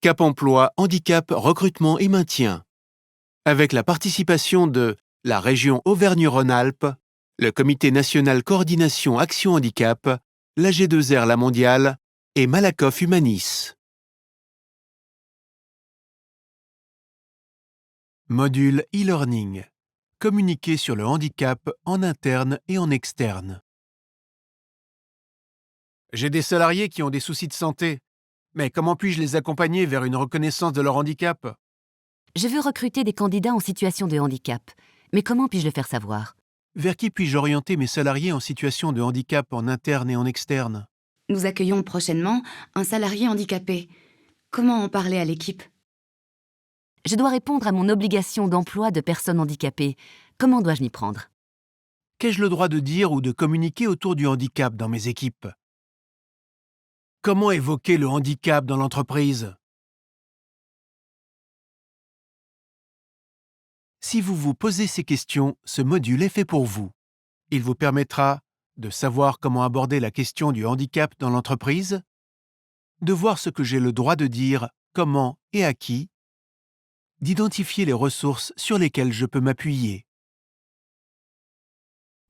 Cap Emploi, Handicap, Recrutement et Maintien. Avec la participation de la région Auvergne-Rhône-Alpes, le Comité national coordination Action Handicap, l'AG2R La Mondiale et Malakoff Humanis. Module e-learning. Communiquer sur le handicap en interne et en externe. J'ai des salariés qui ont des soucis de santé, mais comment puis-je les accompagner vers une reconnaissance de leur handicap ? Je veux recruter des candidats en situation de handicap. Mais comment puis-je le faire savoir? Vers qui puis-je orienter mes salariés en situation de handicap en interne et en externe ? Nous accueillons prochainement un salarié handicapé. Comment en parler à l'équipe? Je dois répondre à mon obligation d'emploi de personnes handicapées. Comment dois-je m'y prendre? Qu'ai-je le droit de dire ou de communiquer autour du handicap dans mes équipes ? Comment évoquer le handicap dans l'entreprise ? Si vous vous posez ces questions, ce module est fait pour vous. Il vous permettra de savoir comment aborder la question du handicap dans l'entreprise, de voir ce que j'ai le droit de dire, comment et à qui, d'identifier les ressources sur lesquelles je peux m'appuyer.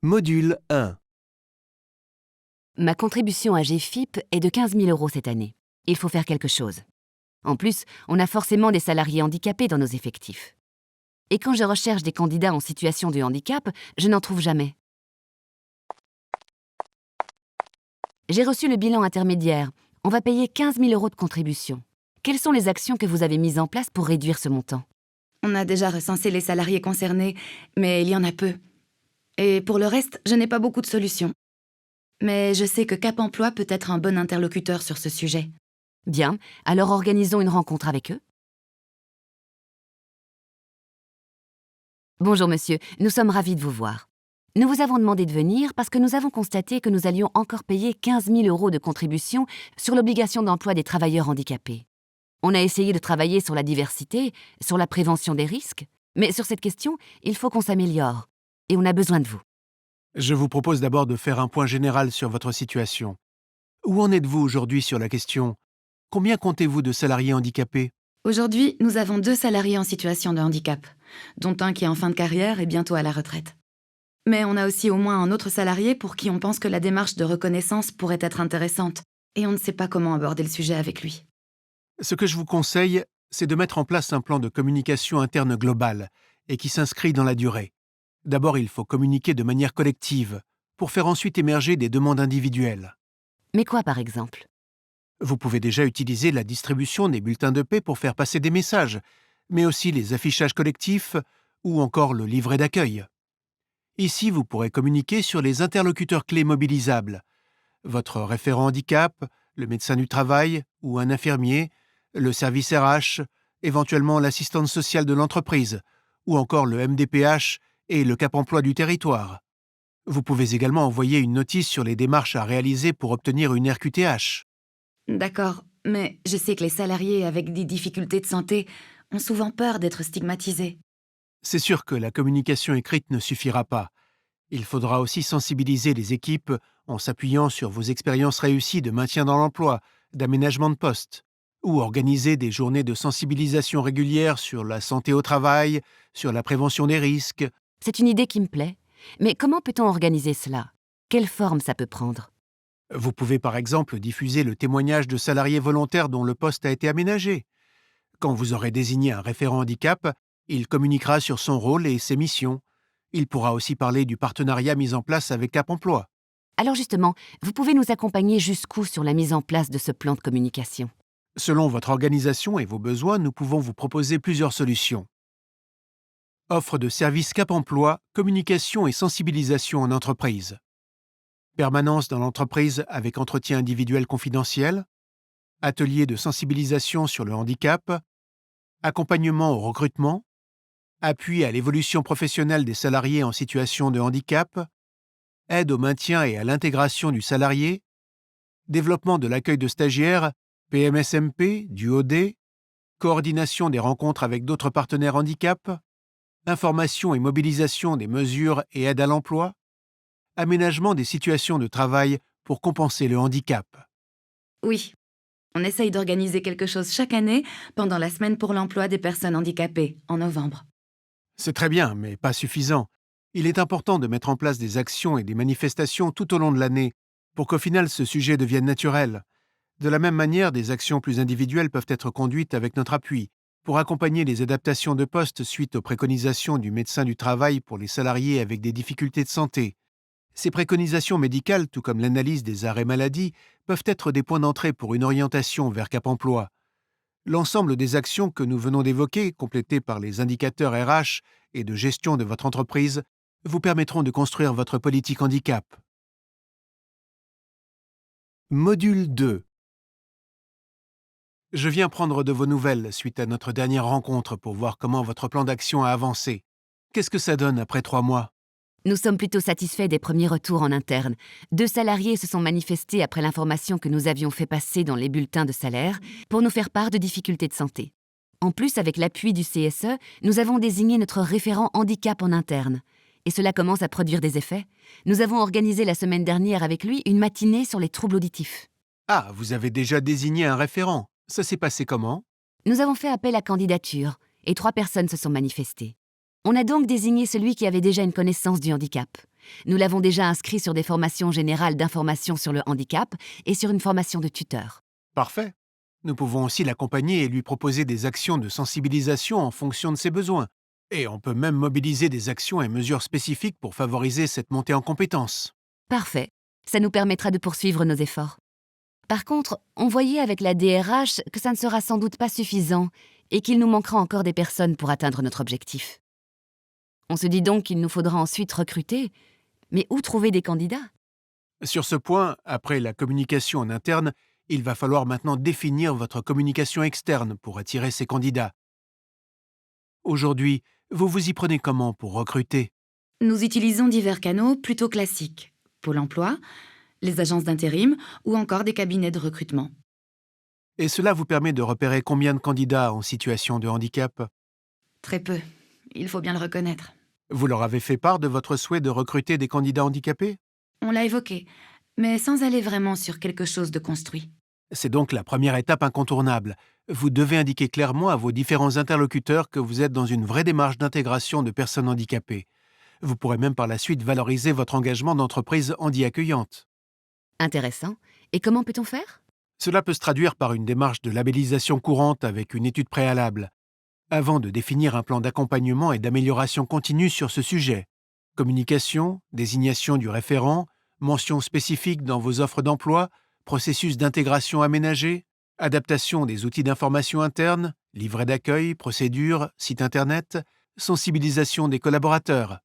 Module 1. Ma contribution à GFIP est de 15 000 € cette année. Il faut faire quelque chose. En plus, on a forcément des salariés handicapés dans nos effectifs. Et quand je recherche des candidats en situation de handicap, je n'en trouve jamais. J'ai reçu le bilan intermédiaire. On va payer 15 000 € de contribution. Quelles sont les actions que vous avez mises en place pour réduire ce montant? On a déjà recensé les salariés concernés, mais il y en a peu. Et pour le reste, je n'ai pas beaucoup de solutions. Mais je sais que Cap Emploi peut être un bon interlocuteur sur ce sujet. Bien, alors organisons une rencontre avec eux. Bonjour monsieur, nous sommes ravis de vous voir. Nous vous avons demandé de venir parce que nous avons constaté que nous allions encore payer 15 000 € de contribution sur l'obligation d'emploi des travailleurs handicapés. On a essayé de travailler sur la diversité, sur la prévention des risques, mais sur cette question, il faut qu'on s'améliore. Et on a besoin de vous. Je vous propose d'abord de faire un point général sur votre situation. Où en êtes-vous aujourd'hui sur la question ? Combien comptez-vous de salariés handicapés ? Aujourd'hui, nous avons 2 salariés en situation de handicap, dont un qui est en fin de carrière et bientôt à la retraite. Mais on a aussi au moins un autre salarié pour qui on pense que la démarche de reconnaissance pourrait être intéressante, et on ne sait pas comment aborder le sujet avec lui. Ce que je vous conseille, c'est de mettre en place un plan de communication interne global et qui s'inscrit dans la durée. D'abord, il faut communiquer de manière collective pour faire ensuite émerger des demandes individuelles. Mais quoi par exemple? Vous pouvez déjà utiliser la distribution des bulletins de paie pour faire passer des messages, mais aussi les affichages collectifs ou encore le livret d'accueil. Ici, vous pourrez communiquer sur les interlocuteurs clés mobilisables. Votre référent handicap, le médecin du travail ou un infirmier, le service RH, éventuellement l'assistante sociale de l'entreprise, ou encore le MDPH et le Cap Emploi du territoire. Vous pouvez également envoyer une notice sur les démarches à réaliser pour obtenir une RQTH. D'accord, mais je sais que les salariés avec des difficultés de santé ont souvent peur d'être stigmatisés. C'est sûr que la communication écrite ne suffira pas. Il faudra aussi sensibiliser les équipes en s'appuyant sur vos expériences réussies de maintien dans l'emploi, d'aménagement de poste, ou organiser des journées de sensibilisation régulières sur la santé au travail, sur la prévention des risques. C'est une idée qui me plaît. Mais comment peut-on organiser cela? Quelle forme ça peut prendre? Vous pouvez par exemple diffuser le témoignage de salariés volontaires dont le poste a été aménagé. Quand vous aurez désigné un référent handicap, il communiquera sur son rôle et ses missions. Il pourra aussi parler du partenariat mis en place avec Cap Emploi. Alors justement, vous pouvez nous accompagner jusqu'où sur la mise en place de ce plan de communication? Selon votre organisation et vos besoins, nous pouvons vous proposer plusieurs solutions. Offre de services Cap Emploi, communication et sensibilisation en entreprise. Permanence dans l'entreprise avec entretien individuel confidentiel. Atelier de sensibilisation sur le handicap. Accompagnement au recrutement. Appui à l'évolution professionnelle des salariés en situation de handicap. Aide au maintien et à l'intégration du salarié. Développement de l'accueil de stagiaires, PMSMP, du OD. Coordination des rencontres avec d'autres partenaires handicap. Information et mobilisation des mesures et aide à l'emploi. Aménagement des situations de travail pour compenser le handicap. Oui, On essaye d'organiser quelque chose chaque année pendant la semaine pour l'emploi des personnes handicapées, en novembre. C'est très bien, mais pas suffisant. Il est important de mettre en place des actions et des manifestations tout au long de l'année pour qu'au final ce sujet devienne naturel. De la même manière, des actions plus individuelles peuvent être conduites avec notre appui pour accompagner les adaptations de poste suite aux préconisations du médecin du travail pour les salariés avec des difficultés de santé. Ces préconisations médicales, tout comme l'analyse des arrêts maladie, peuvent être des points d'entrée pour une orientation vers Cap Emploi. L'ensemble des actions que nous venons d'évoquer, complétées par les indicateurs RH et de gestion de votre entreprise, vous permettront de construire votre politique handicap. Module 2. Je viens prendre de vos nouvelles suite à notre dernière rencontre pour voir comment votre plan d'action a avancé. Qu'est-ce que ça donne après 3 mois? Nous sommes plutôt satisfaits des premiers retours en interne. 2 salariés se sont manifestés après l'information que nous avions fait passer dans les bulletins de salaire pour nous faire part de difficultés de santé. En plus, avec l'appui du CSE, nous avons désigné notre référent handicap en interne. Et cela commence à produire des effets. Nous avons organisé la semaine dernière avec lui une matinée sur les troubles auditifs. Ah, vous avez déjà désigné un référent. Ça s'est passé comment? Nous avons fait appel à candidature et 3 personnes se sont manifestées. On a donc désigné celui qui avait déjà une connaissance du handicap. Nous l'avons déjà inscrit sur des formations générales d'information sur le handicap et sur une formation de tuteur. Parfait. Nous pouvons aussi l'accompagner et lui proposer des actions de sensibilisation en fonction de ses besoins. Et on peut même mobiliser des actions et mesures spécifiques pour favoriser cette montée en compétences. Parfait. Ça nous permettra de poursuivre nos efforts. Par contre, on voyait avec la DRH que ça ne sera sans doute pas suffisant et qu'il nous manquera encore des personnes pour atteindre notre objectif. On se dit donc qu'il nous faudra ensuite recruter. Mais où trouver des candidats? Sur ce point, après la communication en interne, il va falloir maintenant définir votre communication externe pour attirer ces candidats. Aujourd'hui, vous vous y prenez comment pour recruter? Nous utilisons divers canaux plutôt classiques. Pôle emploi, les agences d'intérim ou encore des cabinets de recrutement. Et cela vous permet de repérer combien de candidats en situation de handicap? Très peu, il faut bien le reconnaître. Vous leur avez fait part de votre souhait de recruter des candidats handicapés? On l'a évoqué, mais sans aller vraiment sur quelque chose de construit. C'est donc la première étape incontournable. Vous devez indiquer clairement à vos différents interlocuteurs que vous êtes dans une vraie démarche d'intégration de personnes handicapées. Vous pourrez même par la suite valoriser votre engagement d'entreprise handi-accueillante. Intéressant. Et comment peut-on faire? Cela peut se traduire par une démarche de labellisation courante avec une étude préalable, avant de définir un plan d'accompagnement et d'amélioration continue sur ce sujet. Communication, désignation du référent, mention spécifique dans vos offres d'emploi, processus d'intégration aménagé, adaptation des outils d'information interne, livret d'accueil, procédures, site internet, sensibilisation des collaborateurs.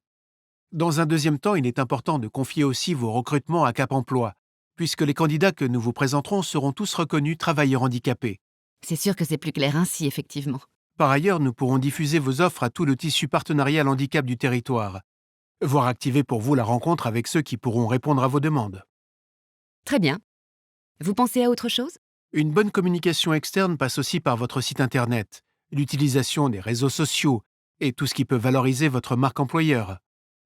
Dans un deuxième temps, il est important de confier aussi vos recrutements à Cap Emploi, puisque les candidats que nous vous présenterons seront tous reconnus travailleurs handicapés. C'est sûr que c'est plus clair ainsi, effectivement. Par ailleurs, nous pourrons diffuser vos offres à tout le tissu partenarial handicap du territoire, voire activer pour vous la rencontre avec ceux qui pourront répondre à vos demandes. Très bien. Vous pensez à autre chose? Une bonne communication externe passe aussi par votre site Internet, l'utilisation des réseaux sociaux et tout ce qui peut valoriser votre marque employeur.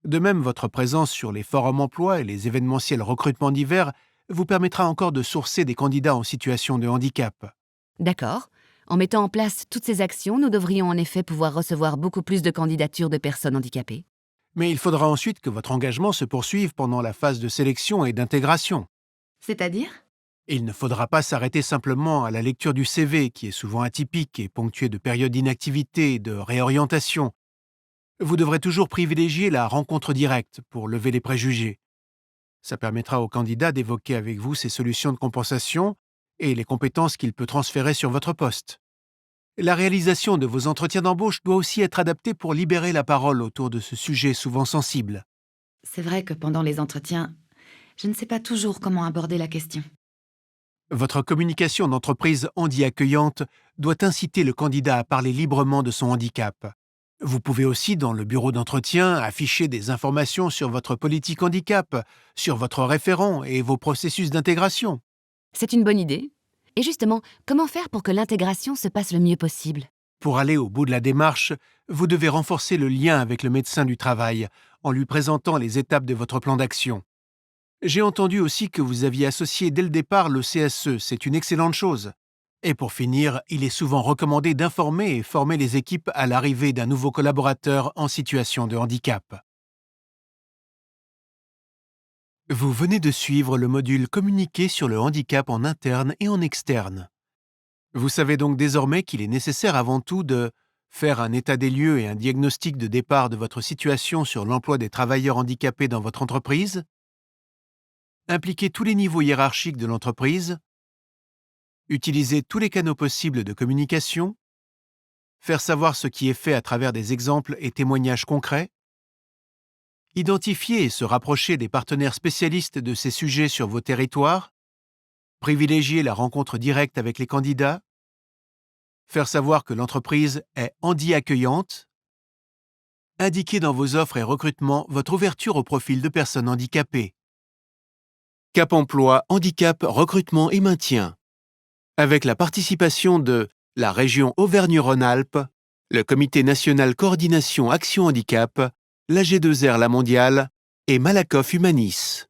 De même, votre présence sur les forums emploi et les événementiels recrutement divers vous permettra encore de sourcer des candidats en situation de handicap. D'accord. En mettant en place toutes ces actions, nous devrions en effet pouvoir recevoir beaucoup plus de candidatures de personnes handicapées. Mais il faudra ensuite que votre engagement se poursuive pendant la phase de sélection et d'intégration. C'est-à-dire? Il ne faudra pas s'arrêter simplement à la lecture du CV, qui est souvent atypique et ponctué de périodes d'inactivité et de réorientation. Vous devrez toujours privilégier la rencontre directe pour lever les préjugés. Ça permettra au candidat d'évoquer avec vous ses solutions de compensation et les compétences qu'il peut transférer sur votre poste. La réalisation de vos entretiens d'embauche doit aussi être adaptée pour libérer la parole autour de ce sujet souvent sensible. C'est vrai que pendant les entretiens, je ne sais pas toujours comment aborder la question. Votre communication d'entreprise handi-accueillante doit inciter le candidat à parler librement de son handicap. Vous pouvez aussi, dans le bureau d'entretien, afficher des informations sur votre politique handicap, sur votre référent et vos processus d'intégration. C'est une bonne idée. Et justement, comment faire pour que l'intégration se passe le mieux possible? Pour aller au bout de la démarche, vous devez renforcer le lien avec le médecin du travail en lui présentant les étapes de votre plan d'action. J'ai entendu aussi que vous aviez associé dès le départ le CSE, c'est une excellente chose. Et pour finir, il est souvent recommandé d'informer et former les équipes à l'arrivée d'un nouveau collaborateur en situation de handicap. Vous venez de suivre le module Communiquer sur le handicap en interne et en externe. Vous savez donc désormais qu'il est nécessaire avant tout de faire un état des lieux et un diagnostic de départ de votre situation sur l'emploi des travailleurs handicapés dans votre entreprise, impliquer tous les niveaux hiérarchiques de l'entreprise, utiliser tous les canaux possibles de communication, faire savoir ce qui est fait à travers des exemples et témoignages concrets, identifier et se rapprocher des partenaires spécialistes de ces sujets sur vos territoires, privilégier la rencontre directe avec les candidats, faire savoir que l'entreprise est handi-accueillante, indiquer dans vos offres et recrutements votre ouverture au profil de personnes handicapées. Cap Emploi Handicap Recrutement et Maintien. Avec la participation de la région Auvergne-Rhône-Alpes, le Comité national coordination Action Handicap, la G2R La Mondiale et Malakoff Humanis.